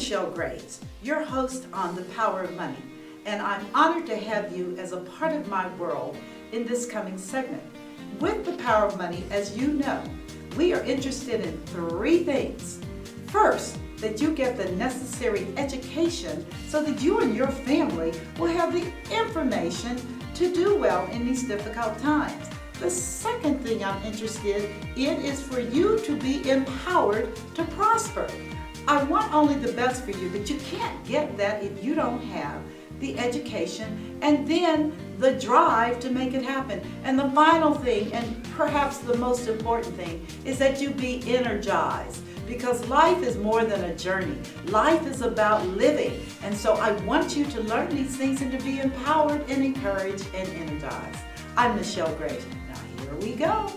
Michelle Graves, your host on The Power of Money, and I'm honored to have you as a part of my world in this coming segment. With The Power of Money, as you know, we are interested in three things. First, that you get the necessary education so that you and your family will have the information to do well in these difficult times. The second thing I'm interested in is for you to be empowered to prosper. I want only the best for you, but you can't get that if you don't have the education and then the drive to make it happen. And the final thing, and perhaps the most important thing, is that you be energized. Because life is more than a journey. Life is about living. And so I want you to learn these things and to be empowered and encouraged and energized. I'm Michelle Graves. Now here we go.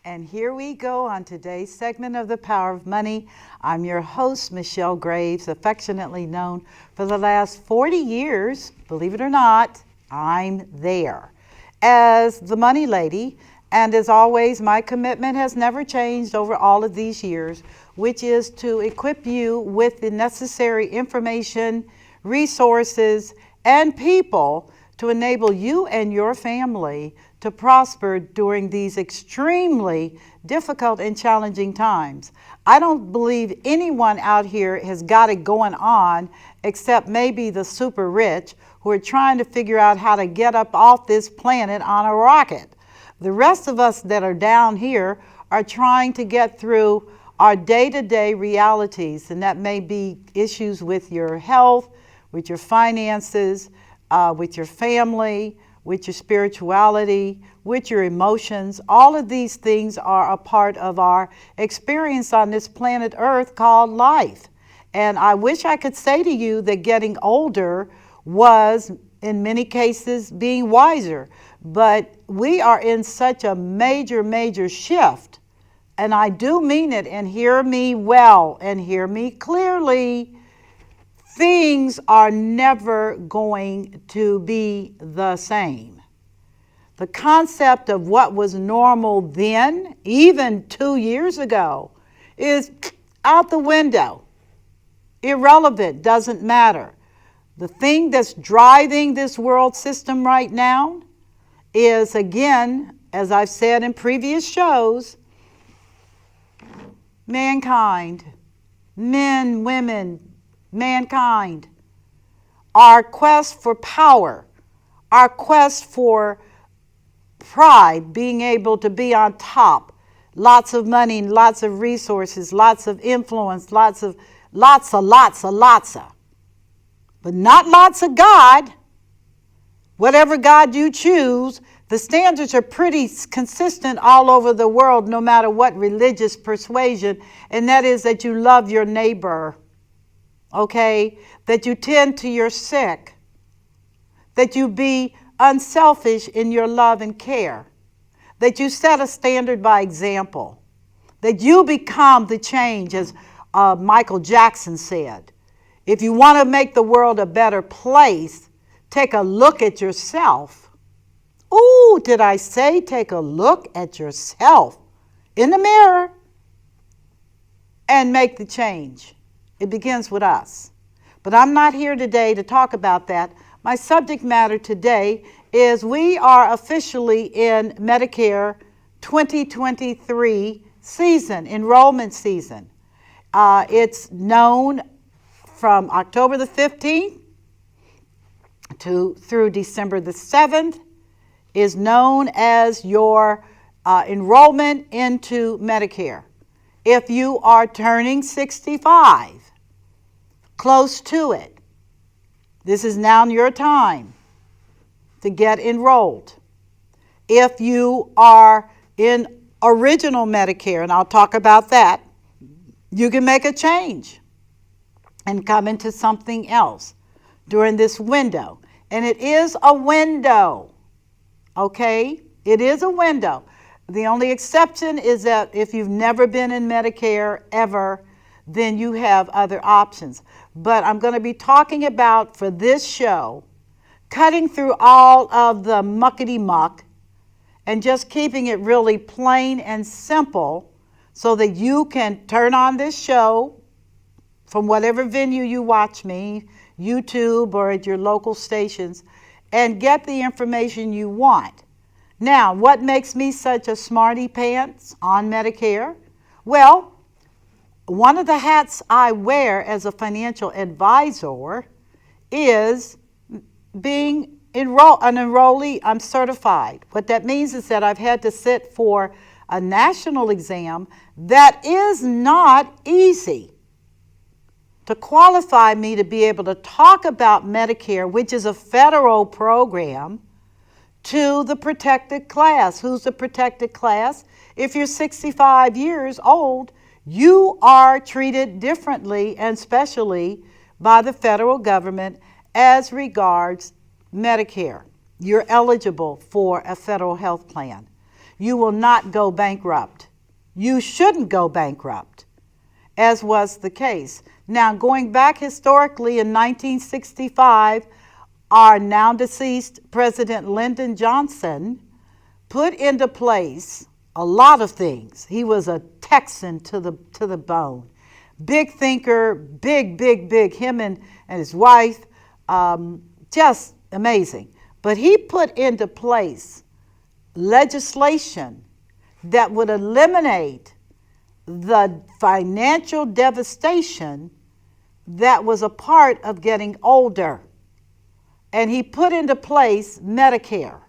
And here we go on today's segment of The Power of Money. I'm your host, Michelle Graves, affectionately known for the last 40 years, believe it or not, I'm there as the money lady. And as always, my commitment has never changed over all of these years, which is to equip you with the necessary information, resources, and people to enable you and your family to prosper during these extremely difficult and challenging times. I don't believe anyone out here has got it going on except maybe the super rich who are trying to figure out how to get up off this planet on a rocket. The rest of us that are down here are trying to get through our day-to-day realities, and that may be issues with your health, with your finances, with your family, with your spirituality, with your emotions. All of these things are a part of our experience on this planet Earth called life. And I wish I could say to you that getting older was, in many cases, being wiser. But we are in such a major shift, and I do mean it, and hear me well and hear me clearly. Things are never going to be the same. The concept of what was normal then, even 2 years ago, is out the window. Irrelevant, doesn't matter. The thing that's driving this world system right now is, again, as I've said in previous shows, mankind, men, women, mankind, our quest for power, our quest for pride, being able to be on top, lots of money, lots of resources, lots of influence, lots of, but not lots of God. Whatever God you choose, the standards are pretty consistent all over the world, no matter what religious persuasion, and that is that you love your neighbor, okay? That you tend to your sick, that you be unselfish in your love and care, that you set a standard by example, that you become the change, as Michael Jackson said. If you want to make the world a better place, take a look at yourself. Ooh, did I say take a look at yourself in the mirror and make the change? It begins with us. But I'm not here today to talk about that. My subject matter today is we are officially in Medicare 2023 season, enrollment season. It's known from October the 15th through December the 7th is known as your enrollment into Medicare. If you are turning 65, close to it, this is now your time to get enrolled. If you are in original Medicare, and I'll talk about that, you can make a change and come into something else during this window. And it is a window, okay? It is a window. The only exception is that if you've never been in Medicare ever, then you have other options. But I'm going to be talking about, for this show, cutting through all of the muckety-muck and just keeping it really plain and simple so that you can turn on this show from whatever venue you watch me, YouTube or at your local stations, and get the information you want. Now, what makes me such a smarty pants on Medicare? Well, one of the hats I wear as a financial advisor is being an enrollee. I'm certified. What that means is that I've had to sit for a national exam that is not easy. To qualify me to be able to talk about Medicare, which is a federal program, to the protected class. Who's the protected class? If you're 65 years old, you are treated differently and specially by the federal government as regards Medicare. You're eligible for a federal health plan. You will not go bankrupt. You shouldn't go bankrupt, as was the case. Now, going back historically in 1965, our now deceased President Lyndon Johnson put into place a lot of things. He was a Texan to the bone. Big thinker, big. Him and his wife, just amazing. But he put into place legislation that would eliminate the financial devastation that was a part of getting older. And he put into place Medicare,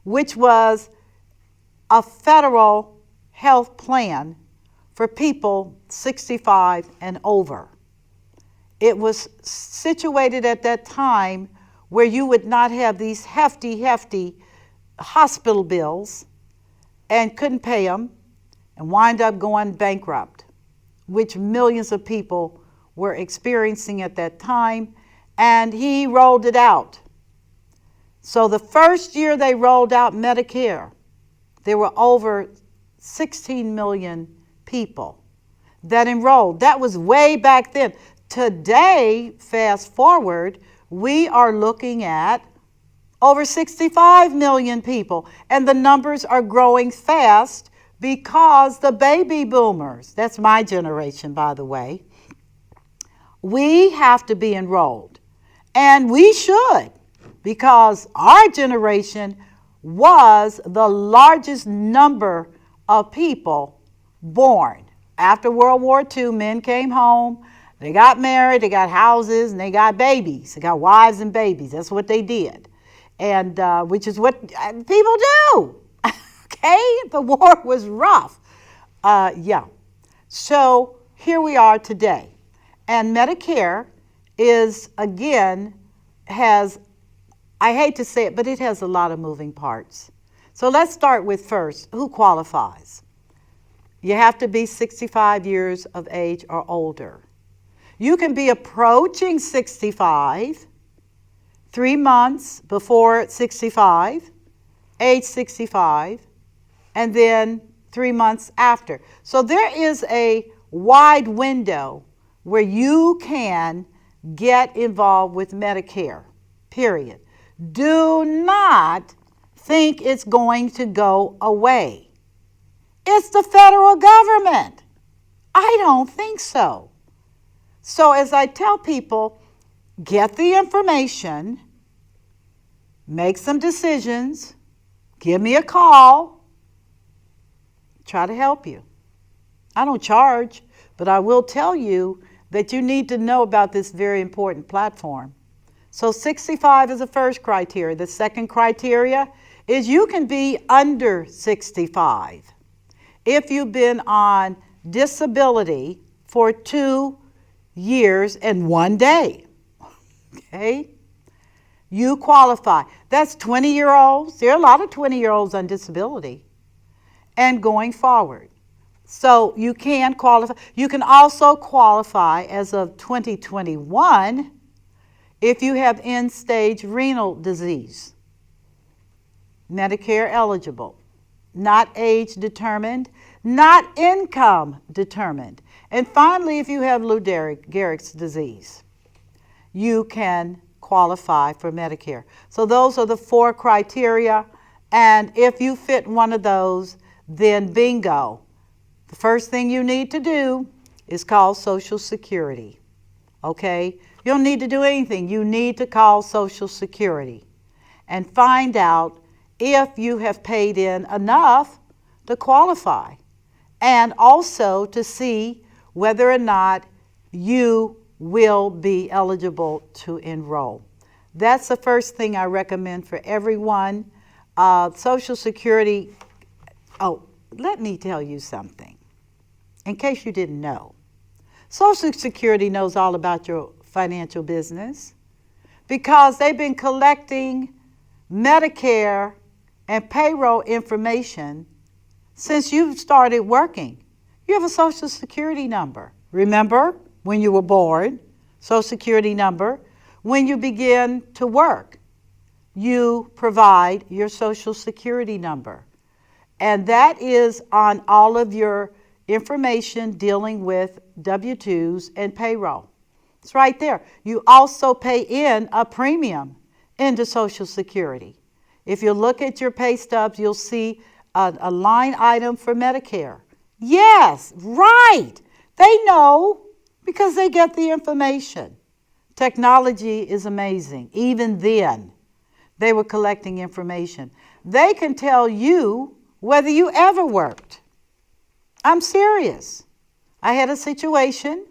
which was a federal health plan for people 65 and over. It was situated at that time where you would not have these hefty hospital bills and couldn't pay them and wind up going bankrupt, which millions of people were experiencing at that time, and he rolled it out. So the first year they rolled out Medicare, there were over 16 million people that enrolled. That was way back then. Today, fast forward, we are looking at over 65 million people, and the numbers are growing fast because the baby boomers, that's my generation, by the way, we have to be enrolled. And we should, because our generation was the largest number of people born. After World War II, men came home, they got married, they got houses, and they got babies. They got wives and babies. That's what they did. And which is what people do. Okay? The war was rough. So here we are today. And Medicare is, again, has, I hate to say it, but it has a lot of moving parts. So let's start with first, who qualifies? You have to be 65 years of age or older. You can be approaching 65, 3 months before 65, age 65, and then 3 months after. So there is a wide window where you can get involved with Medicare, period. Do not think it's going to go away. It's the federal government. I don't think so. So as I tell people, get the information, make some decisions, give me a call, try to help you. I don't charge, but I will tell you that you need to know about this very important platform. So 65 is the first criteria. The second criteria is you can be under 65. If you've been on disability for 2 years and 1 day, okay, you qualify. That's 20-year-olds. There are a lot of 20-year-olds on disability and going forward. So you can qualify. You can also qualify as of 2021 if you have end-stage renal disease. Medicare eligible. Not age determined, not income determined. And finally, if you have Lou Gehrig's disease, you can qualify for Medicare. So those are the 4 criteria, and if you fit one of those, then bingo. The first thing you need to do is called Social Security. Okay? You don't need to do anything. You need to call Social Security and find out if you have paid in enough to qualify, and also to see whether or not you will be eligible to enroll. That's the first thing I recommend for everyone. Social Security, let me tell you something, in case you didn't know. Social Security knows all about your financial business because they've been collecting Medicare and payroll information since you started working. You have a Social Security number. Remember when you were born, Social Security number. When you begin to work, you provide your Social Security number. And that is on all of your information dealing with W-2s and payroll. It's right there. You also pay in a premium into Social Security. If you look at your pay stubs, you'll see a line item for Medicare. Yes, right. They know because they get the information. Technology is amazing. Even then, they were collecting information. They can tell you whether you ever worked. I'm serious. I had a situation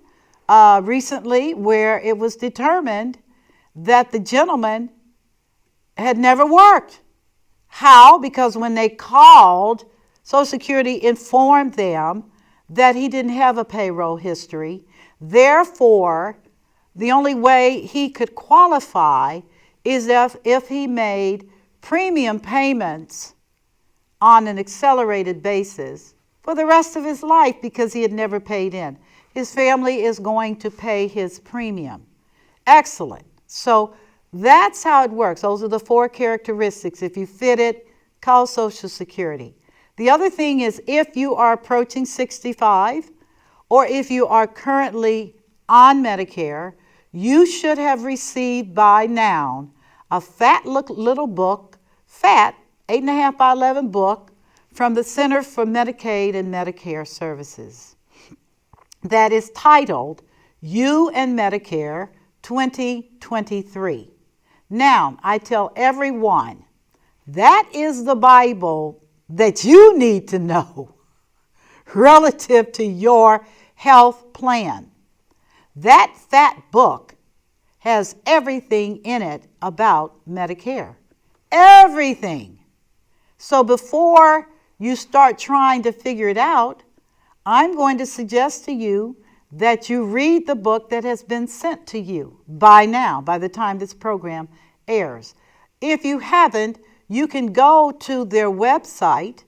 recently where it was determined that the gentleman had never worked. How? Because when they called, Social Security informed them that he didn't have a payroll history. Therefore, the only way he could qualify is if he made premium payments on an accelerated basis for the rest of his life because he had never paid in. His family is going to pay his premium. Excellent. So that's how it works. Those are the 4 characteristics. If you fit it, call Social Security. The other thing is if you are approaching 65 or if you are currently on Medicare, you should have received by now a fat little book, 8.5 by 11 book from the Center for Medicaid and Medicare Services that is titled You and Medicare 2023. Now, I tell everyone, that is the Bible that you need to know relative to your health plan. That fat book has everything in it about Medicare. Everything. So before you start trying to figure it out, I'm going to suggest to you that you read the book that has been sent to you by now, by the time this program airs. If you haven't, you can go to their website,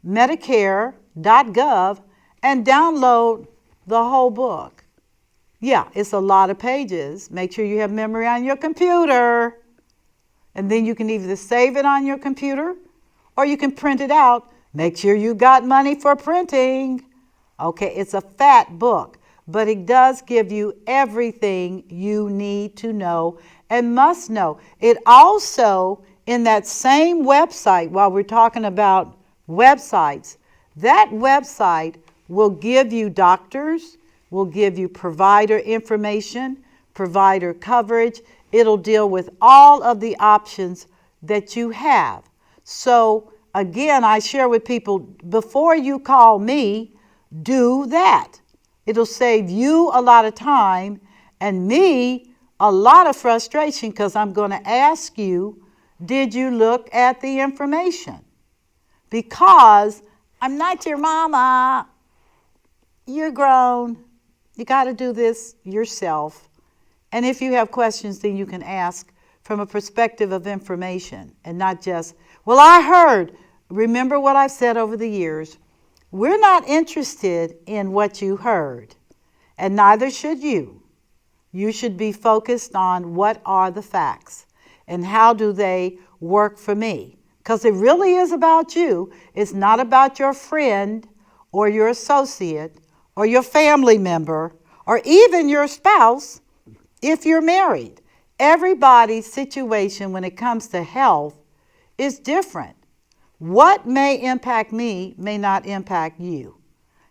medicare.gov, and download the whole book. Yeah, it's a lot of pages. Make sure you have memory on your computer. And then you can either save it on your computer or you can print it out. Make sure you got money for printing. Okay, it's a fat book, but it does give you everything you need to know and must know. It also, in that same website, while we're talking about websites, that website will give you doctors, will give you provider information, provider coverage. It'll deal with all of the options that you have. So again, I share with people, before you call me, do that. It'll save you a lot of time and me a lot of frustration because I'm going to ask you, did you look at the information? Because I'm not your mama. You're grown. You got to do this yourself. And if you have questions, then you can ask from a perspective of information and not just, well, I heard. Remember what I've said over the years. We're not interested in what you heard, and neither should you. You should be focused on what are the facts and how do they work for me. Because it really is about you. It's not about your friend or your associate or your family member or even your spouse if you're married. Everybody's situation when it comes to health is different. What may impact me may not impact you.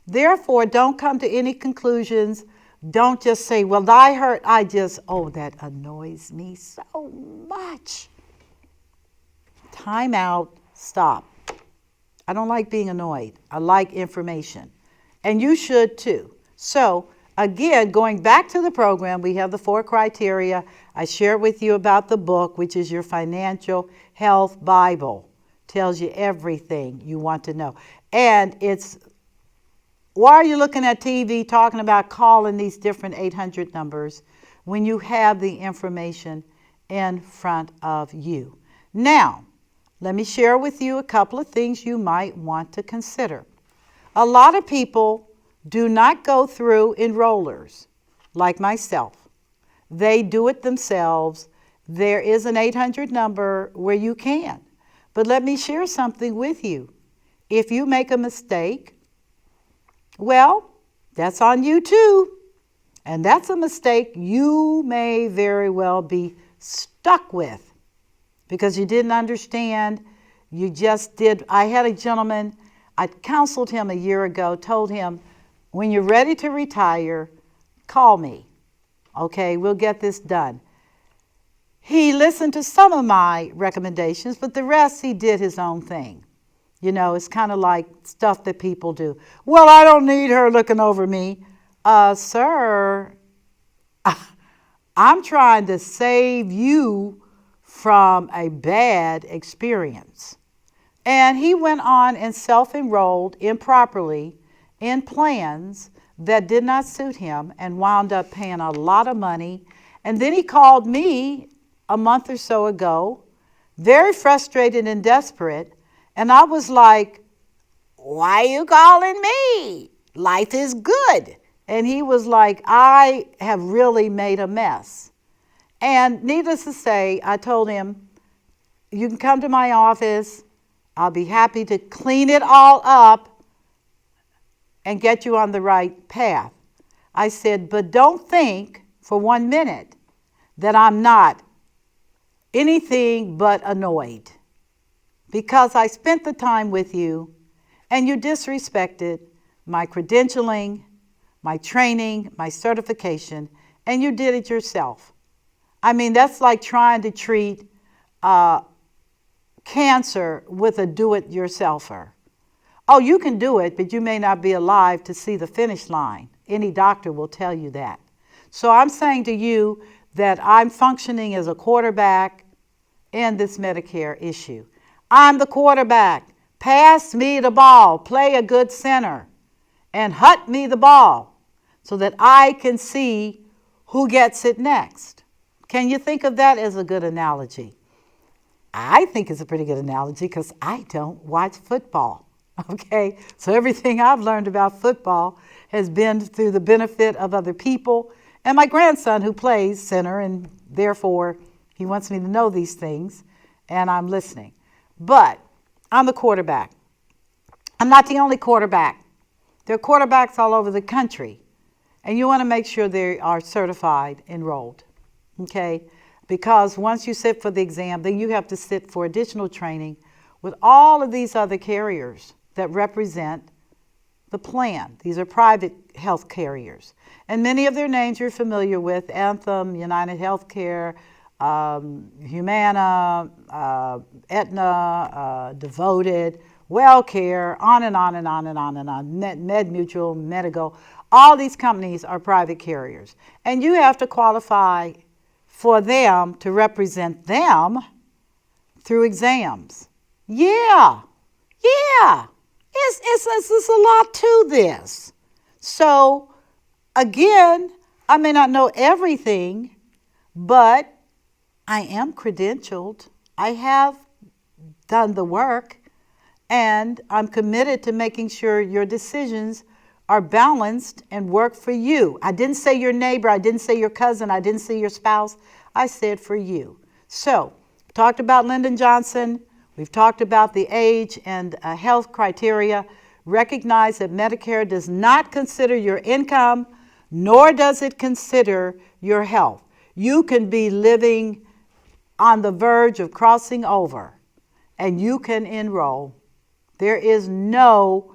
Therefore, don't come to any conclusions. Don't just say, well, that annoys me so much. Time out, stop. I don't like being annoyed. I like information. And you should too. So, again, going back to the program, we have the 4 criteria. I shared with you about the book, which is your Financial Health Bible. Tells you everything you want to know. And why are you looking at TV talking about calling these different 800 numbers when you have the information in front of you? Now, let me share with you a couple of things you might want to consider. A lot of people do not go through enrollers like myself. They do it themselves. There is an 800 number where you can. But let me share something with you. If you make a mistake, well, that's on you too. And that's a mistake you may very well be stuck with because you didn't understand. You just did. I had a gentleman, I counseled him a year ago, told him, when you're ready to retire, call me. Okay, we'll get this done. He listened to some of my recommendations, but the rest he did his own thing. You know, it's kind of like stuff that people do. Well, I don't need her looking over me. Sir, I'm trying to save you from a bad experience. And he went on and self-enrolled improperly in plans that did not suit him and wound up paying a lot of money. And then he called me a month or so ago, very frustrated and desperate. And I was like, why are you calling me? Life is good. And he was like, I have really made a mess. And needless to say, I told him, you can come to my office. I'll be happy to clean it all up and get you on the right path. I said, but don't think for 1 minute that I'm not anything but annoyed, because I spent the time with you and you disrespected my credentialing, my training, my certification, and you did it yourself. I mean, that's like trying to treat cancer with a do-it-yourselfer. Oh, you can do it, but you may not be alive to see the finish line. Any doctor will tell you that. So I'm saying to you that I'm functioning as a quarterback in this Medicare issue. I'm the quarterback. Pass me the ball. Play a good center. And hut me the ball so that I can see who gets it next. Can you think of that as a good analogy? I think it's a pretty good analogy because I don't watch football. Okay? So everything I've learned about football has been through the benefit of other people and my grandson who plays center, and therefore he wants me to know these things, and I'm listening. But I'm the quarterback. I'm not the only quarterback. There are quarterbacks all over the country, and you want to make sure they are certified, enrolled, okay? Because once you sit for the exam, then you have to sit for additional training with all of these other carriers that represent the plan. These are private health carriers. And many of their names you're familiar with: Anthem, United Healthcare, Humana, Aetna, Devoted, WellCare, on and on and on and on and on, MedMutual, Medigo. All these companies are private carriers. And you have to qualify for them to represent them through exams. Yeah. It's a lot to this. So, again, I may not know everything, but I am credentialed. I have done the work, and I'm committed to making sure your decisions are balanced and work for you. I didn't say your neighbor. I didn't say your cousin. I didn't say your spouse. I said for you. So, talked about Lyndon Johnson. We've talked about the age and health criteria. Recognize that Medicare does not consider your income, nor does it consider your health. You can be living on the verge of crossing over, and you can enroll. There is no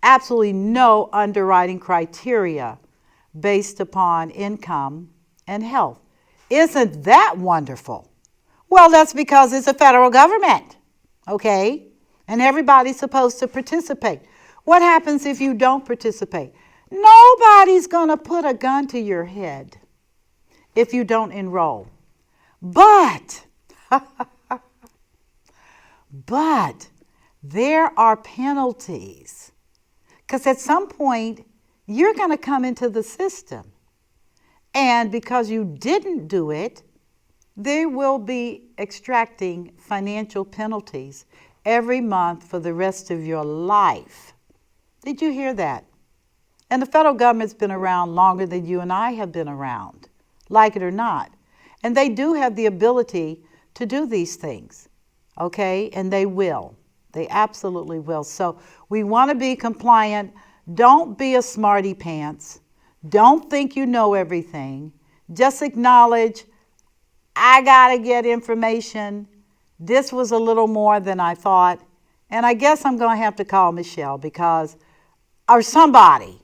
absolutely no underwriting criteria based upon income and health. Isn't that wonderful? Well, that's because it's a federal government, okay? And everybody's supposed to participate. What happens if you don't participate? Nobody's going to put a gun to your head if you don't enroll. But there are penalties, because at some point you're going to come into the system, and because you didn't do it, they will be extracting financial penalties every month for the rest of your life. Did you hear that? And the federal government's been around longer than you and I have been around, like it or not. And they do have the ability to do these things, okay? And they will. They absolutely will. So we want to be compliant. Don't be a smarty pants. Don't think you know everything. Just acknowledge, I got to get information. This was a little more than I thought. And I guess I'm going to have to call Michelle or somebody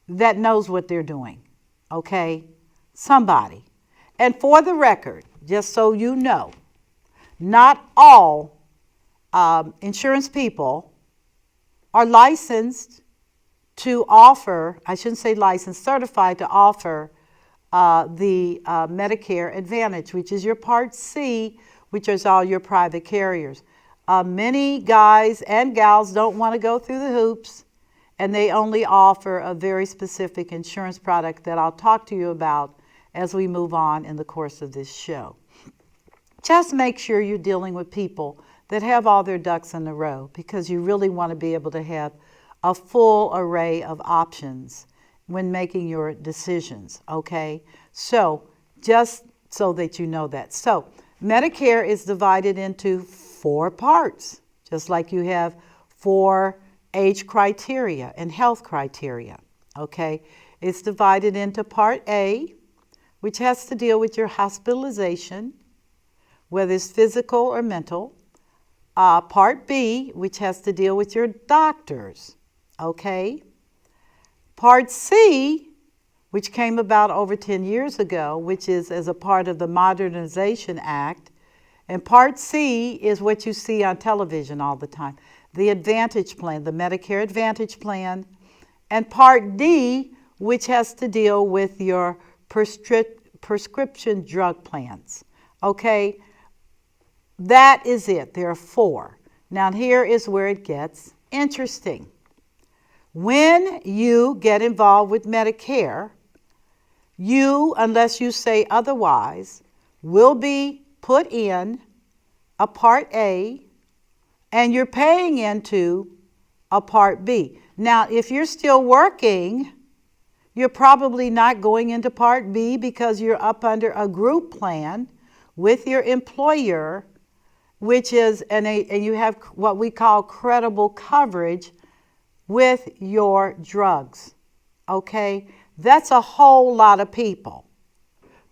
that knows what they're doing, okay? Somebody. And for the record, just so you know, not all insurance people are licensed to offer, I shouldn't say licensed, certified to offer the Medicare Advantage, which is your Part C, which is all your private carriers. Many guys and gals don't want to go through the hoops, and they only offer a very specific insurance product that I'll talk to you about as we move on in the course of this show. Just make sure you're dealing with people that have all their ducks in a row, because you really want to be able to have a full array of options when making your decisions, okay? So just so that you know that. So Medicare is divided into 4 parts, just like you have 4 age criteria and health criteria, okay? It's divided into Part A, which has to deal with your hospitalization, whether it's physical or mental. Part B, which has to deal with your doctors, okay? Part C, which came about over 10 years ago, which is as a part of the Modernization Act. And Part C is what you see on television all the time, the Advantage Plan, the Medicare Advantage Plan. And Part D, which has to deal with your prescription drug plans, okay? That is it. There are 4. Now here is where it gets interesting. When you get involved with Medicare, you, unless you say otherwise, will be put in a Part A, and you're paying into a Part B. Now, if you're still working, you're probably not going into Part B because you're up under a group plan with your employer, which is, and you have what we call credible coverage with your drugs, okay? That's a whole lot of people.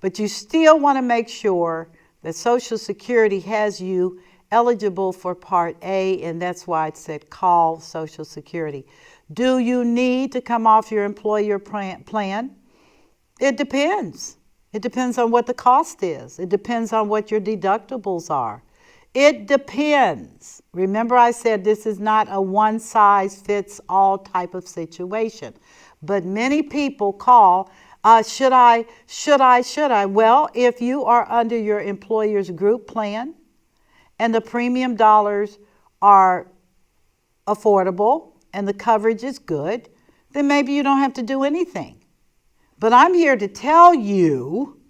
But you still want to make sure that Social Security has you eligible for Part A, and that's why it said call Social Security. Do you need to come off your employer plan? It depends. It depends on what the cost is. It depends on what your deductibles are. It depends. Remember, I said this is not a one-size-fits-all type of situation. But many people call, should I? Well, if you are under your employer's group plan and the premium dollars are affordable and the coverage is good, then maybe you don't have to do anything. But I'm here to tell you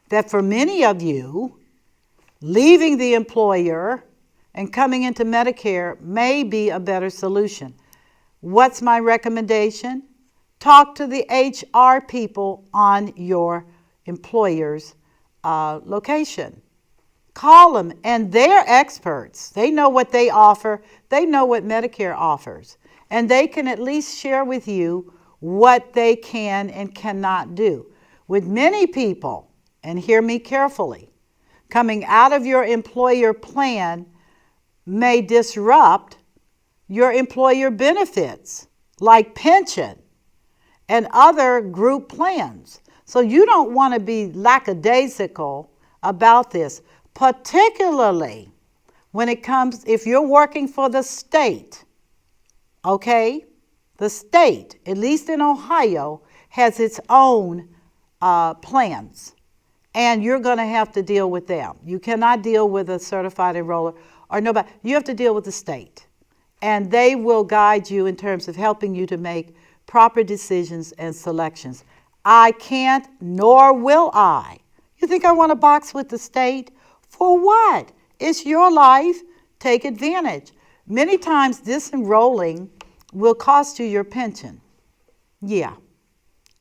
that for many of you, leaving the employer and coming into Medicare may be a better solution. What's my recommendation? Talk to the HR people on your employer's location. Call them, and they're experts. They know what they offer. They know what Medicare offers. And they can at least share with you what they can and cannot do. With many people, and hear me carefully, coming out of your employer plan may disrupt your employer benefits. like pension and other group plans. So you don't want to be lackadaisical about this, particularly when it comes, if you're working for the state, okay? The state, at least in Ohio, has its own plans, and you're going to have to deal with them. You cannot deal with a certified enroller or nobody. You have to deal with the state, and they will guide you in terms of helping you to make proper decisions and selections. I can't, nor will I. You think I want to box with the state? For what? It's your life. Take advantage. Many times disenrolling will cost you your pension. Yeah.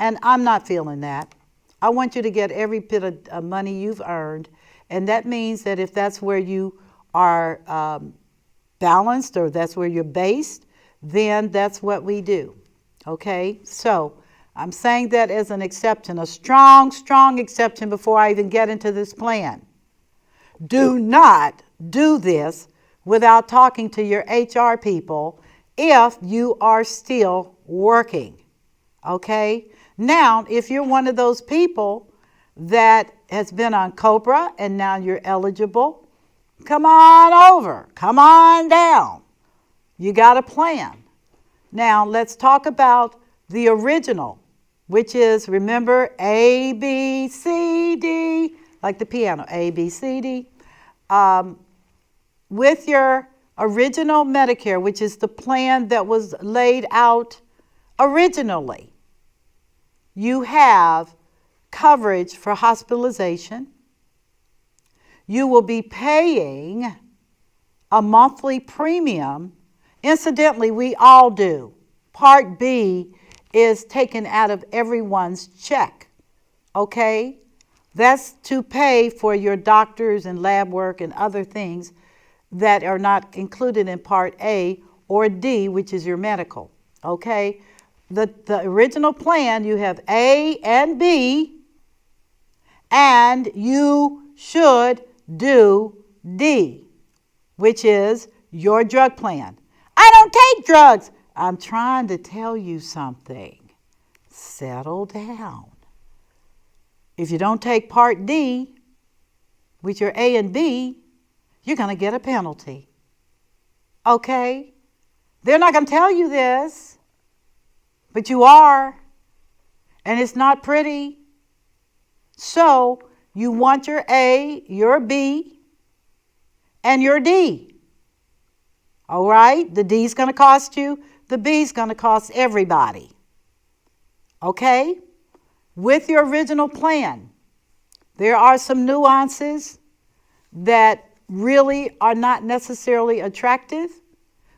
And I'm not feeling that. I want you to get every bit of money you've earned. And that means that if that's where you are balanced or that's where you're based, then that's what we do. Okay? So I'm saying that as an exception, a strong, strong exception before I even get into this plan. Do not do this without talking to your HR people if you are still working. Okay? Now, if you're one of those people that has been on COBRA and now you're eligible, come on over. Come on down. You got a plan. Now, let's talk about the original, which is, remember, A, B, C, D, like the piano, A, B, C, D. With your original Medicare, which is the plan that was laid out originally, you have coverage for hospitalization. You will be paying a monthly premium. Incidentally, we all do. Part B is taken out of everyone's check, okay? That's to pay for your doctors and lab work and other things that are not included in Part A or D, which is your medical, okay? The original plan, you have A and B, and you should do D, which is your drug plan. I don't take drugs. I'm trying to tell you something. Settle down. If you don't take Part D, with your A and B, you're going to get a penalty. Okay? They're not going to tell you this, but you are, and it's not pretty. So you want your A, your B, and your D. All right? The D is going to cost you. The B is going to cost everybody. Okay? With your original plan, there are some nuances that really are not necessarily attractive,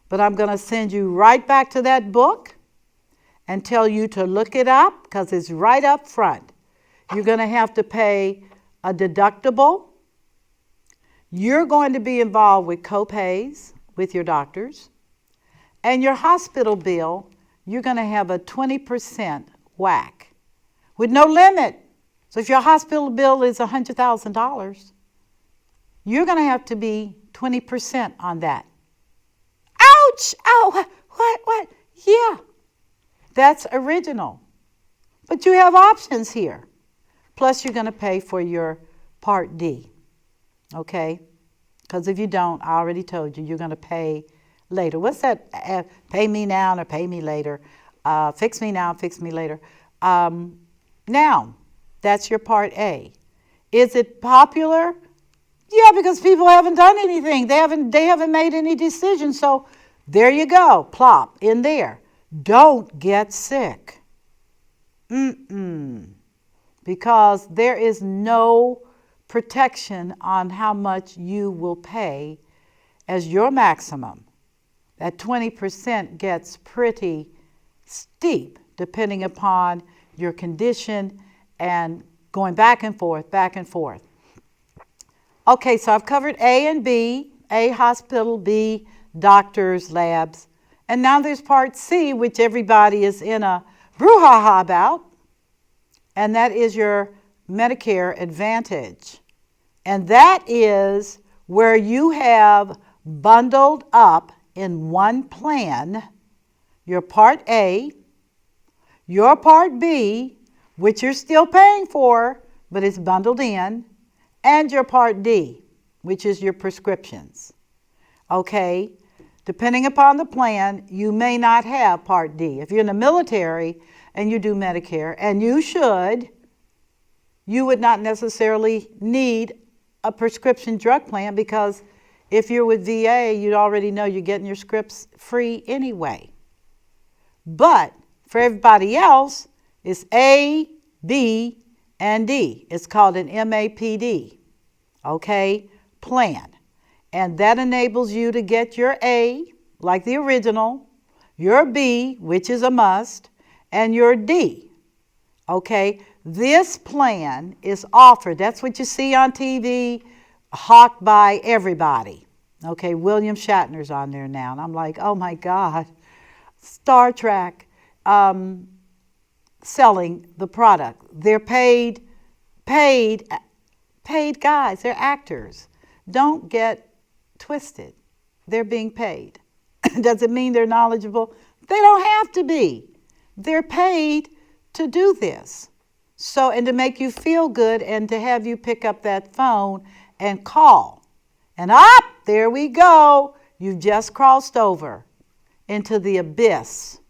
but I'm going to send you right back to that book and tell you to look it up because it's right up front. You're going to have to pay a deductible. You're going to be involved with co-pays with your doctors. And your hospital bill, you're going to have a 20% whack with no limit. So if your hospital bill is $100,000, you're going to have to be 20% on that. Ouch! Oh, what? Yeah, that's original. But you have options here. Plus, you're going to pay for your Part D, okay? Because if you don't, I already told you, you're going to pay later. What's that? Pay me now or pay me later. Fix me now, fix me later. Now, that's your Part A. Is it popular? Yeah, because people haven't done anything. They haven't made any decisions. So there you go, plop in there. Don't get sick. Because there is no protection on how much you will pay as your maximum. That 20% gets pretty steep depending upon your condition and going back and forth, back and forth. Okay, so I've covered A and B, A hospital, B doctors, labs. And now there's Part C, which everybody is in a brouhaha about. And that is your Medicare Advantage. And that is where you have bundled up in one plan your Part A, your Part B, which you're still paying for, but it's bundled in, and your Part D, which is your prescriptions. Okay? Depending upon the plan, you may not have Part D. If you're in the military and you do Medicare, and you should, you would not necessarily need a prescription drug plan, because if you're with VA, you'd already know you're getting your scripts free anyway. But for everybody else, it's A, B, and D. It's called an MAPD, okay, plan. And that enables you to get your A, like the original, your B, which is a must, and your D, okay? This plan is offered, that's what you see on TV, hawked by everybody. Okay, William Shatner's on there now, and I'm like, oh my God, Star Trek selling the product. They're paid guys, they're actors. Don't get twisted. They're being paid. Does it mean they're knowledgeable? They don't have to be. They're paid to do this. So, and to make you feel good and to have you pick up that phone and call. And there we go. You've just crossed over into the abyss.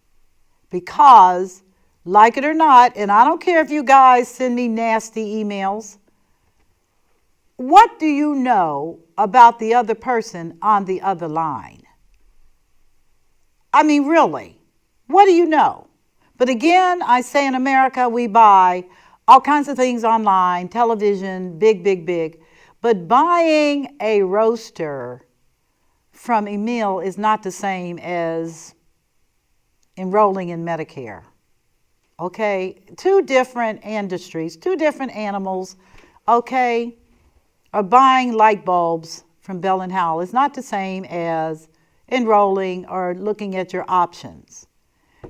Because, like it or not, and I don't care if you guys send me nasty emails, what do you know about the other person on the other line? I mean, really, what do you know? But again, I say in America, we buy all kinds of things online, television, big. But buying a roaster from Emil is not the same as enrolling in Medicare. Okay? Two different industries, two different animals, okay? Or buying light bulbs from Bell and Howell is not the same as enrolling or looking at your options.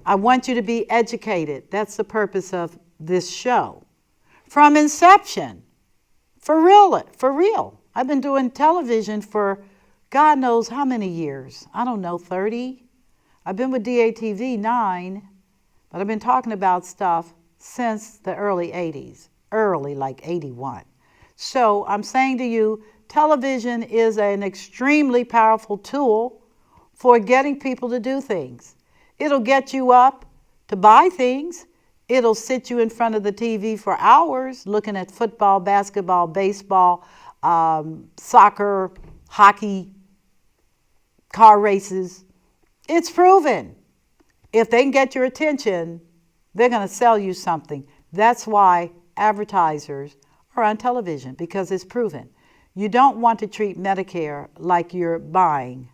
I want you to be educated. That's the purpose of this show. From inception, for real. I've been doing television for God knows how many years. I don't know, 30? I've been with DATV 9, but I've been talking about stuff since the early 80s, like 81. So I'm saying to you, television is an extremely powerful tool for getting people to do things. It'll get you up to buy things. It'll sit you in front of the TV for hours looking at football, basketball, baseball, soccer, hockey, car races. It's proven. If they can get your attention, they're going to sell you something. That's why advertisers are on television, because it's proven. You don't want to treat Medicare like you're buying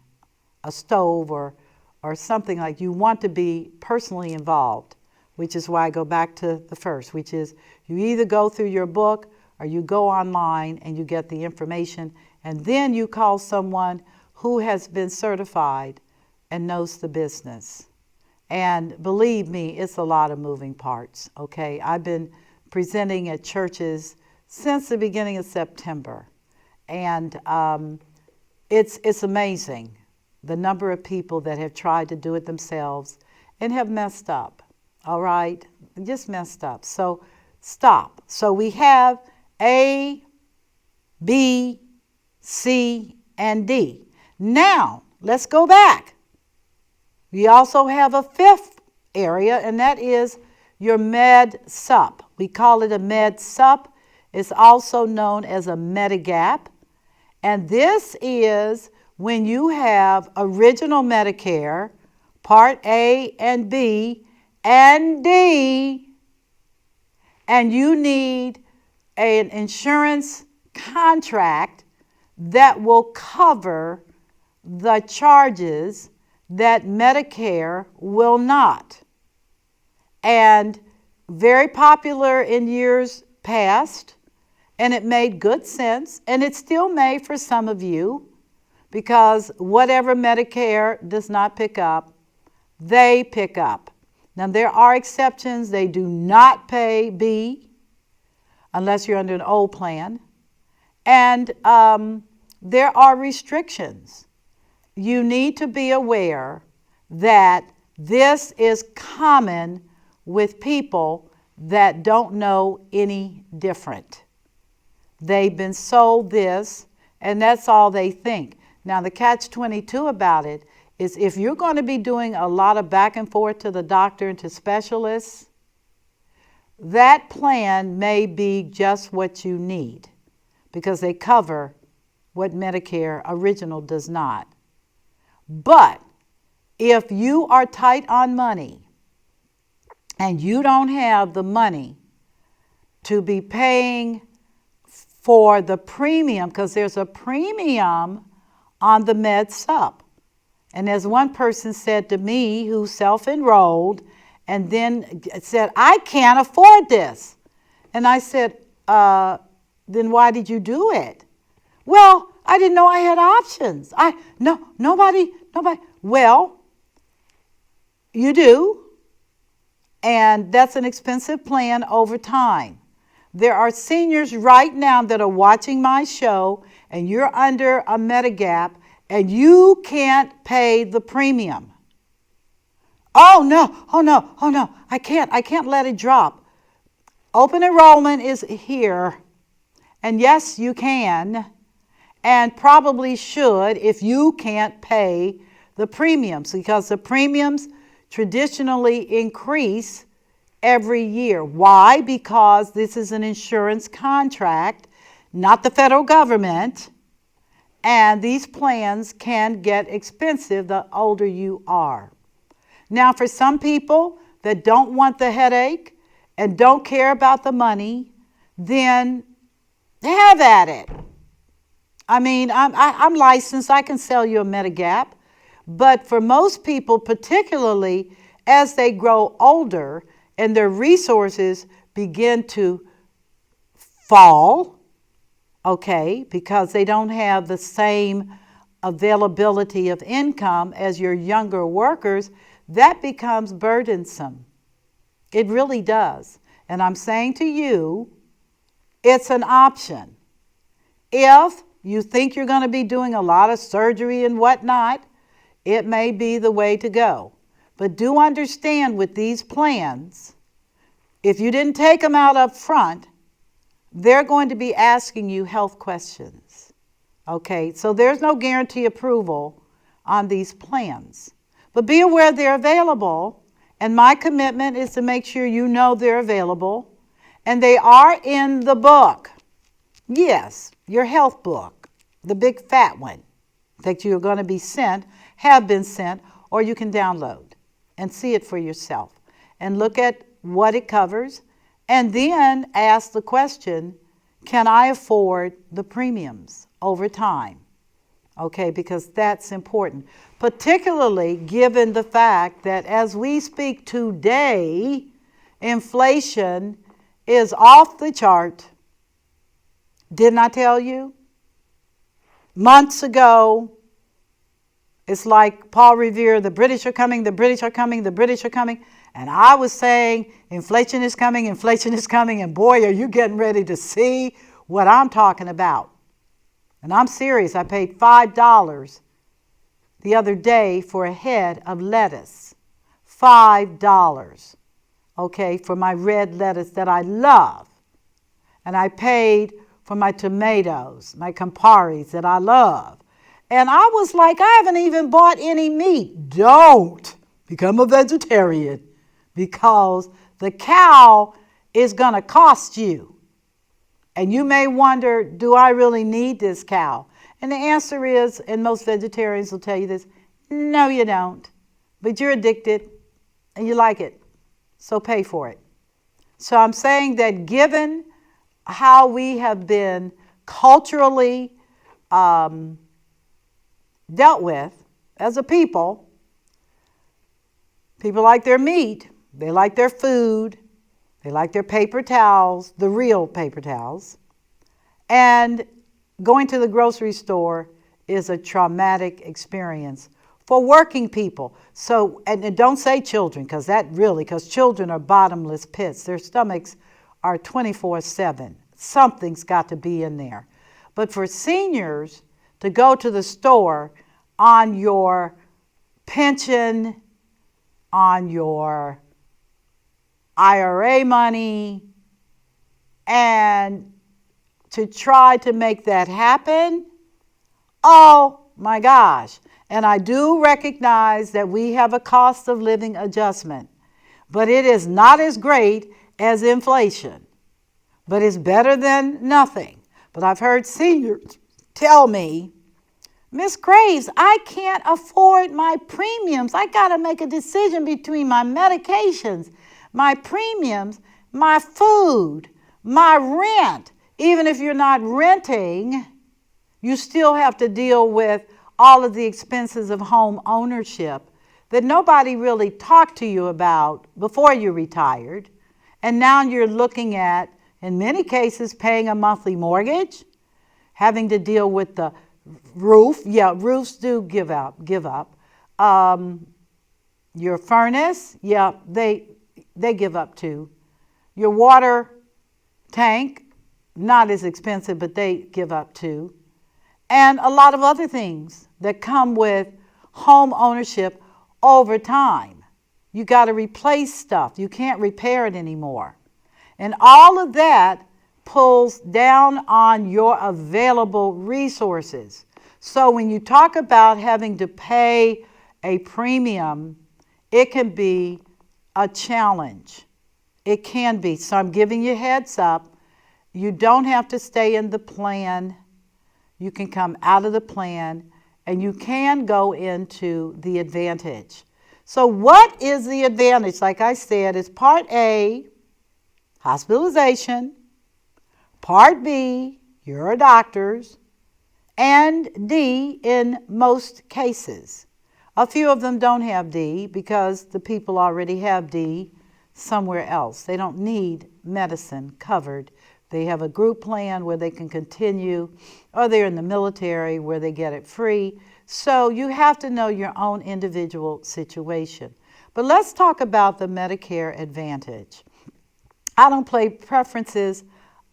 a stove or something like. You want to be personally involved, which is why I go back to the first, which is you either go through your book or you go online and you get the information, and then you call someone who has been certified and knows the business. And believe me, it's a lot of moving parts, okay? I've been presenting at churches since the beginning of September, and it's amazing the number of people that have tried to do it themselves and have messed up, all right? Just messed up. So stop. So we have A, B, C, and D. Now, let's go back. We also have a fifth area, and that is your Med Sup. We call it a Med Sup. It's also known as a Medigap. And this is when you have original Medicare, Part A and B and D, and you need an insurance contract that will cover the charges that Medicare will not. And very popular in years past, and it made good sense, and it still may for some of you, because whatever Medicare does not pick up, they pick up. Now, there are exceptions. They do not pay B unless you're under an old plan. And there are restrictions. You need to be aware that This is common with people that don't know any different. They've been sold this, and that's all they think. Now, the catch-22 about it is if you're going to be doing a lot of back and forth to the doctor and to specialists, that plan may be just what you need because they cover what Medicare original does not. But if you are tight on money and you don't have the money to be paying for the premium, because there's a premium on the Med Sup. And as one person said to me who self-enrolled and then said, I can't afford this. And I said, then why did you do it? Well, I didn't know I had options. Nobody. Well, you do. And that's an expensive plan over time. There are seniors right now that are watching my show and you're under a Medigap and you can't pay the premium. Oh no, I can't let it drop. Open enrollment is here. And yes, you can and probably should if you can't pay the premiums, because the premiums traditionally increase every year. Why? Because this is an insurance contract, not the federal government, and these plans can get expensive the older you are. Now, for some people that don't want the headache and don't care about the money, then have at it. I mean, I'm licensed. I can sell you a Medigap. But for most people, particularly as they grow older and their resources begin to fall, okay, because they don't have the same availability of income as your younger workers, that becomes burdensome. It really does. And I'm saying to you, it's an option. If you think you're going to be doing a lot of surgery and whatnot, it may be the way to go. But do understand with these plans, if you didn't take them out up front, they're going to be asking you health questions. Okay, so there's no guarantee approval on these plans. But be aware they're available, and my commitment is to make sure you know they're available, and they are in the book. Yes, your health book, the big fat one that you're going to be sent, have been sent, or you can download and see it for yourself and look at what it covers and then ask the question, can I afford the premiums over time? Okay, because that's important, particularly given the fact that as we speak today, inflation is off the chart. Didn't I tell you? Months ago, it's like Paul Revere, the British are coming, the British are coming, the British are coming. And I was saying, inflation is coming, and boy, are you getting ready to see what I'm talking about. And I'm serious. I paid $5 the other day for a head of lettuce. $5, okay, for my red lettuce that I love. And I paid for my tomatoes, my Camparis that I love. And I was like, I haven't even bought any meat. Don't become a vegetarian because the cow is going to cost you. And you may wonder, do I really need this cow? And the answer is, and most vegetarians will tell you this, no, you don't. But you're addicted and you like it. So pay for it. So I'm saying that given how we have been culturally dealt with as a people like their meat, they like their food, they like their paper towels, the real paper towels, and going to the grocery store is a traumatic experience for working people. So, and don't say children, because children are bottomless pits. Their stomachs are 24/7. Something's got to be in there. But for seniors to go to the store on your pension on your IRA money, and to try to make that happen, oh my gosh. And I do recognize that we have a cost of living adjustment, but it is not as great as inflation, but it's better than nothing. But I've heard seniors tell me, Miss Graves, I can't afford my premiums. I got to make a decision between my medications, my premiums, my food, my rent. Even if you're not renting, you still have to deal with all of the expenses of home ownership that nobody really talked to you about before you retired. And now you're looking at, in many cases, paying a monthly mortgage, having to deal with the roof. Yeah, roofs do give up. Your furnace, yeah, they give up too. Your water tank, not as expensive, but they give up too. And a lot of other things that come with home ownership over time. You got to replace stuff. You can't repair it anymore. And all of that pulls down on your available resources. So when you talk about having to pay a premium, it can be a challenge. It can be. So I'm giving you a heads up. You don't have to stay in the plan. You can come out of the plan, and you can go into the Advantage. So what is the Advantage? Like I said, it's Part A, hospitalization, Part B, your doctors, and D in most cases. A few of them don't have D because the people already have D somewhere else. They don't need medicine covered. They have a group plan where they can continue, or they're in the military where they get it free. So you have to know your own individual situation. But let's talk about the Medicare Advantage. I don't play preferences.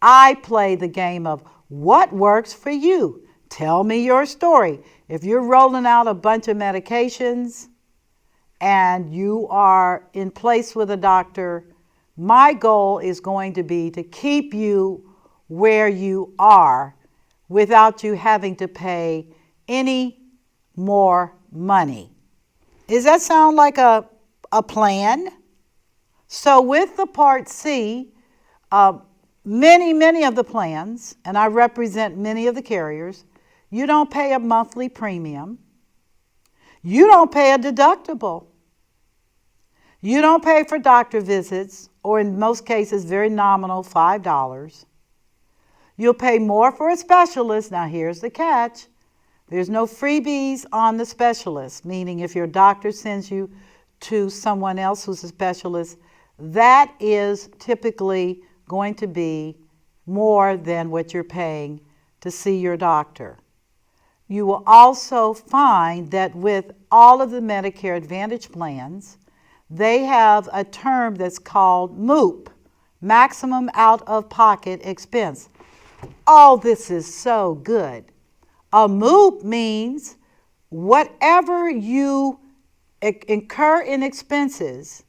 I play the game of what works for you. Tell me your story. If you're rolling out a bunch of medications and you are in place with a doctor, my goal is going to be to keep you where you are without you having to pay any more money. Does that sound like a plan? So with the Part C, many of the plans, and I represent many of the carriers, you don't pay a monthly premium. You don't pay a deductible. You don't pay for doctor visits, or in most cases, very nominal, $5. You'll pay more for a specialist. Now, here's the catch. There's no freebies on the specialist, meaning if your doctor sends you to someone else who's a specialist, that is typically going to be more than what you're paying to see your doctor. You will also find that with all of the Medicare Advantage plans, they have a term that's called MOOP, Maximum Out-of-Pocket Expense. Oh, this is so good. A MOOP means whatever you incur in expenses,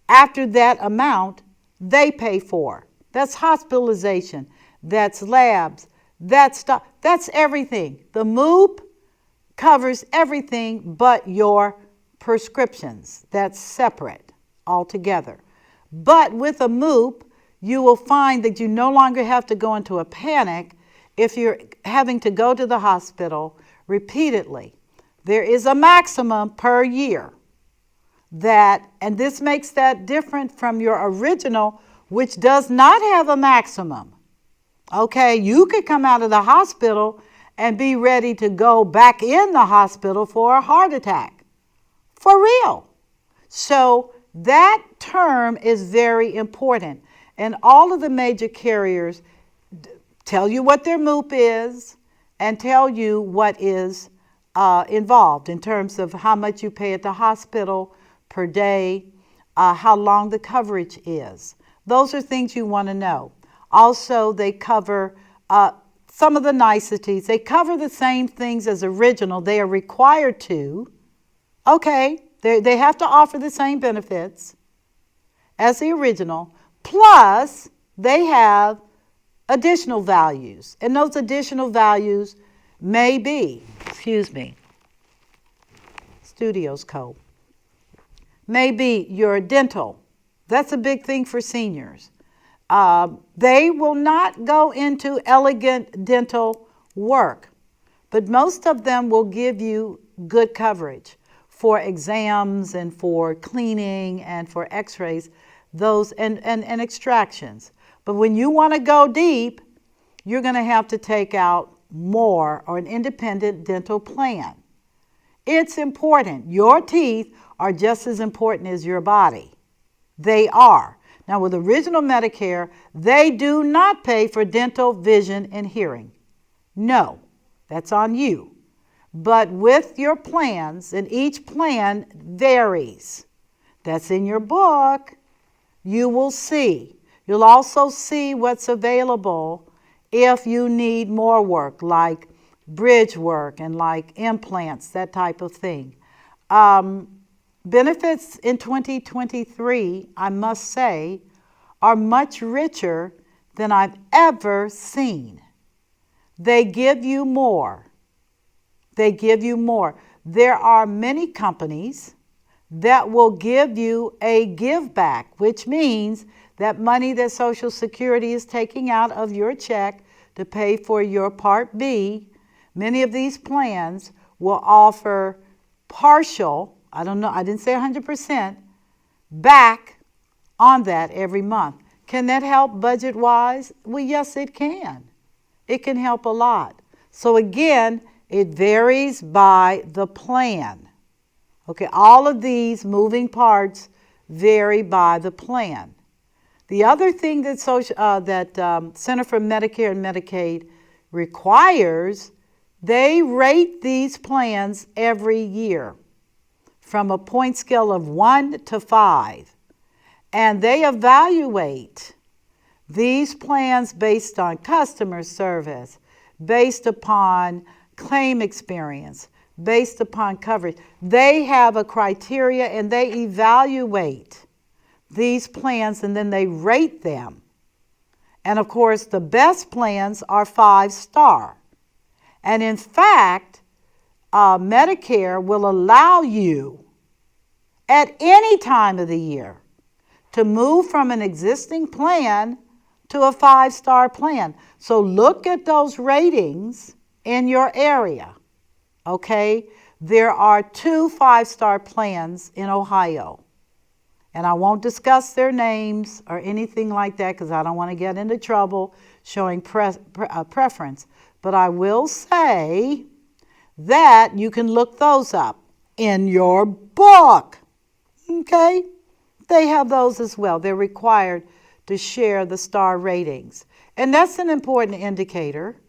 after that amount, they pay for. That's hospitalization, that's labs, that's stuff, that's everything. The MOOP covers everything but your prescriptions. That's separate altogether. But with a MOOP, you will find that you no longer have to go into a panic if you're having to go to the hospital repeatedly. There is a maximum per year that, and this makes that different from your original, which does not have a maximum. Okay, you could come out of the hospital and be ready to go back in the hospital for a heart attack. For real. So that term is very important. And all of the major carriers tell you what their MOOP is and tell you what is involved in terms of how much you pay at the hospital per day, how long the coverage is. Those are things you want to know. Also, they cover some of the niceties. They cover the same things as original. They are required to. Okay, They have to offer the same benefits as the original, plus they have additional values. And those additional values may be, Studios code, may be your dental. That's a big thing for seniors. They will not go into elegant dental work, but most of them will give you good coverage for exams and for cleaning and for x-rays, those and extractions. But when you want to go deep, you're going to have to take out more or an independent dental plan. It's important. Your teeth are just as important as your body. They are. Now, with original Medicare, they do not pay for dental, vision, and hearing. No, that's on you. But with your plans, and each plan varies. That's in your book. You will see. You'll also see what's available if you need more work, like bridge work and like implants, that type of thing. Benefits in 2023, I must say, are much richer than I've ever seen. They give you more. They give you more. There are many companies that will give you a give back, which means that money that Social Security is taking out of your check to pay for your Part B, many of these plans will offer partial, I don't know, I didn't say 100%, back on that every month. Can that help budget-wise? Well, yes, it can. It can help a lot. So again, it varies by the plan. Okay, all of these moving parts vary by the plan. The other thing that Center for Medicare and Medicaid requires, they rate these plans every year from a point scale of 1 to 5. And they evaluate these plans based on customer service, based upon claim experience, based upon coverage. They have a criteria and they evaluate these plans and then they rate them. And of course, the best plans are 5-star. And in fact, Medicare will allow you at any time of the year to move from an existing plan to a 5-star plan. So look at those ratings in your area, okay? There are 2 5-star plans in Ohio. And I won't discuss their names or anything like that because I don't want to get into trouble showing preference. But I will say that you can look those up in your book, okay? They have those as well. They're required to share the star ratings. And that's an important indicator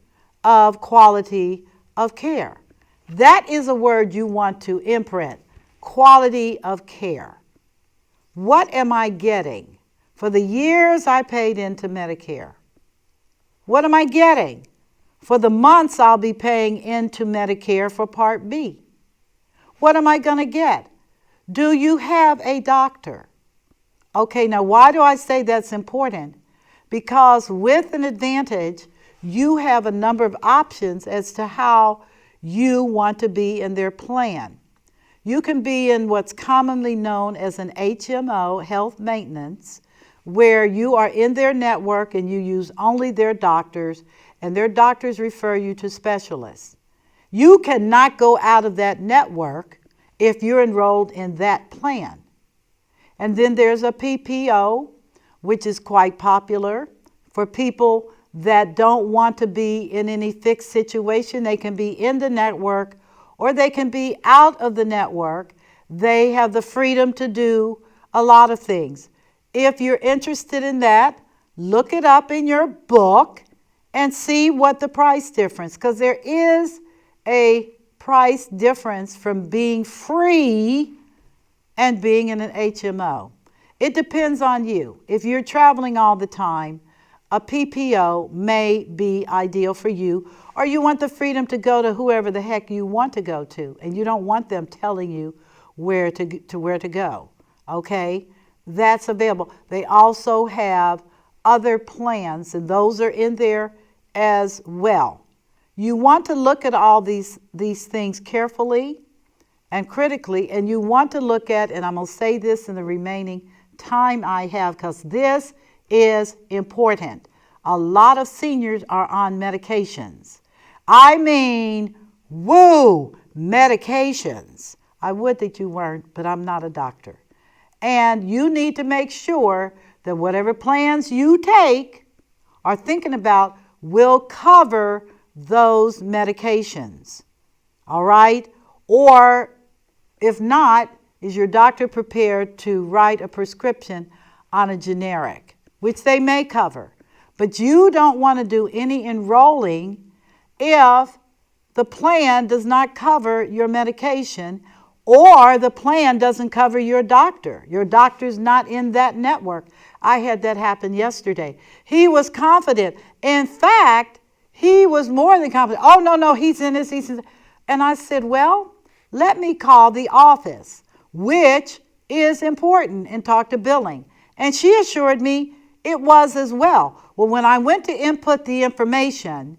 of quality of care. That is a word you want to imprint, quality of care. What am I getting for the years I paid into Medicare? What am I getting for the months I'll be paying into Medicare for Part B? What am I going to get? Do you have a doctor? Okay, now why do I say that's important? Because with an advantage, you have a number of options as to how you want to be in their plan. You can be in what's commonly known as an HMO, health maintenance, where you are in their network and you use only their doctors, and their doctors refer you to specialists. You cannot go out of that network if you're enrolled in that plan. And then there's a PPO, which is quite popular for people that don't want to be in any fixed situation. They can be in the network or they can be out of the network. They have the freedom to do a lot of things. If you're interested in that, look it up in your book and see what the price difference, because there is a price difference from being free and being in an HMO. It depends on you. If you're traveling all the time, a PPO may be ideal for you, or you want the freedom to go to whoever the heck you want to go to, and you don't want them telling you where to go. Okay, that's available. They also have other plans, and those are in there as well. You want to look at all these things carefully and critically, and you want to look at, and I'm going to say this in the remaining time I have because this is important. A lot of seniors are on medications. I mean, medications. I would that you weren't, but I'm not a doctor. And you need to make sure that whatever plans you take are thinking about will cover those medications. All right? Or if not, is your doctor prepared to write a prescription on a generic, which they may cover. But you don't want to do any enrolling if the plan does not cover your medication or the plan doesn't cover your doctor. Your doctor's not in that network. I had that happen yesterday. He was confident. In fact, he was more than confident. Oh, no, he's in this, he's in this. And I said, well, let me call the office, which is important, and talk to billing. And she assured me it was as well. Well, when I went to input the information,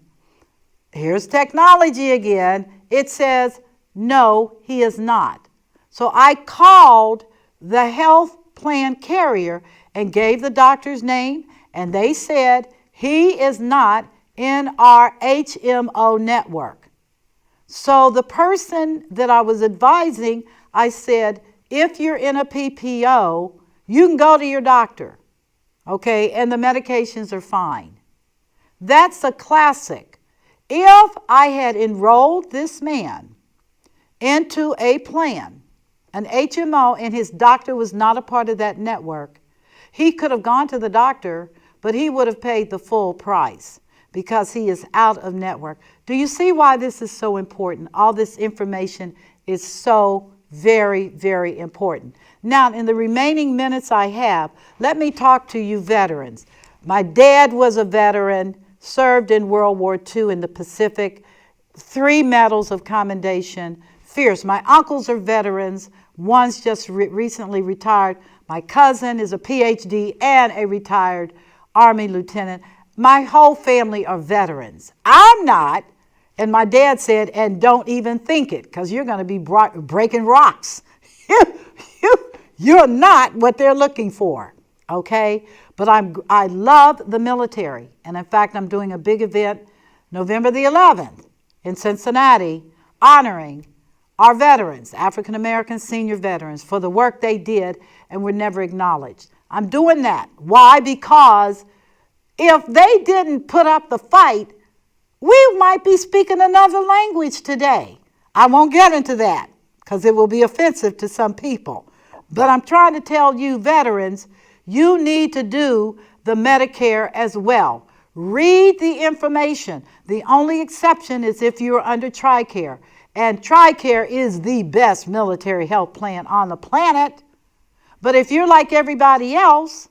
here's technology again. It says, no, he is not. So I called the health plan carrier and gave the doctor's name, and they said he is not in our HMO network. So the person that I was advising, I said, if you're in a PPO, you can go to your doctor, okay, and the medications are fine. That's a classic. If I had enrolled this man into a plan, an HMO, and his doctor was not a part of that network, he could have gone to the doctor, but he would have paid the full price because he is out of network. Do you see why this is so important? All this information is so very, very important. Now, in the remaining minutes I have, let me talk to you veterans. My dad was a veteran, served in World War II in the Pacific, 3 medals of commendation, fierce. My uncles are veterans. One's just recently retired. My cousin is a PhD and a retired Army lieutenant. My whole family are veterans. I'm not, and my dad said, and don't even think it, because you're going to be breaking rocks. You're not what they're looking for, okay? But I love the military, and in fact, I'm doing a big event November the 11th in Cincinnati, honoring our veterans, African American senior veterans, for the work they did and were never acknowledged. I'm doing that. Why? Because if they didn't put up the fight, we might be speaking another language today. I won't get into that because it will be offensive to some people. But I'm trying to tell you, veterans, you need to do the Medicare as well. Read the information. The only exception is if you're under TRICARE. And TRICARE is the best military health plan on the planet. But if you're like everybody else,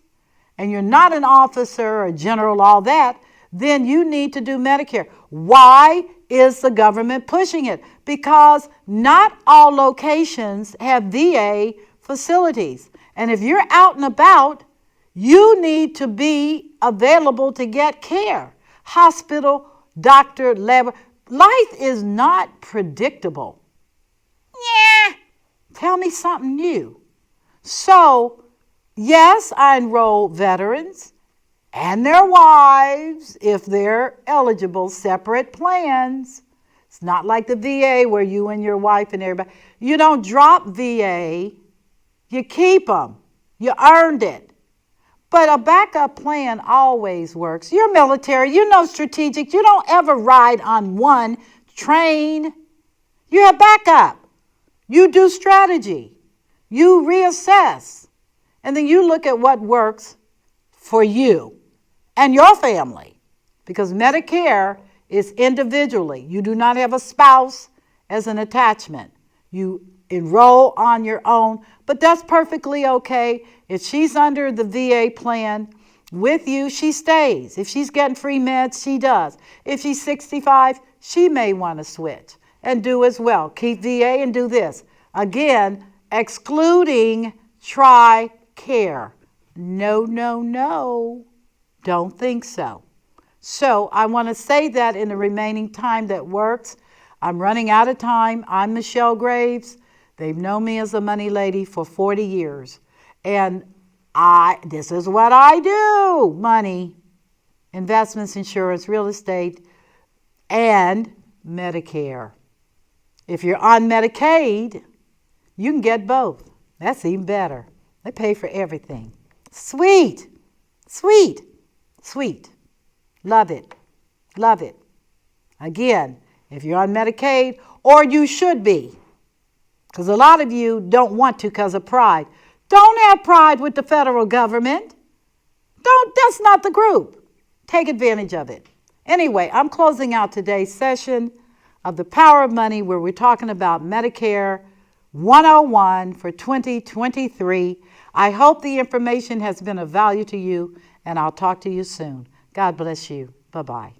and you're not an officer or a general, all that, then you need to do Medicare. Why is the government pushing it? Because not all locations have VA facilities. And if you're out and about, you need to be available to get care. Hospital, doctor, lab. Life is not predictable. Yeah, tell me something new. So, yes, I enroll veterans and their wives, if they're eligible, separate plans. It's not like the VA where you and your wife and everybody. You don't drop VA, you keep them. You earned it. But a backup plan always works. You're military, you know strategic. You don't ever ride on one train. You have backup. You do strategy. You reassess. And then you look at what works for you and your family. Because Medicare is individually. You do not have a spouse as an attachment. You enroll on your own, but that's perfectly okay. If she's under the VA plan with you, she stays. If she's getting free meds, she does. If she's 65, she may want to switch and do as well. Keep VA and do this. Again, excluding TRICARE. No, no, no. Don't think so. So I want to say that in the remaining time that works. I'm running out of time. I'm Michelle Graves. They've known me as a money lady for 40 years. And this is what I do: money, investments, insurance, real estate, and Medicare. If you're on Medicaid, you can get both. That's even better. They pay for everything. Sweet, sweet, sweet. Love it, love it. Again, if you're on Medicaid, or you should be, because a lot of you don't want to because of pride. Don't have pride with the federal government. That's not the group. Take advantage of it. Anyway, I'm closing out today's session of The Power of Money, where we're talking about Medicare 101 for 2023. I hope the information has been of value to you, and I'll talk to you soon. God bless you. Bye-bye.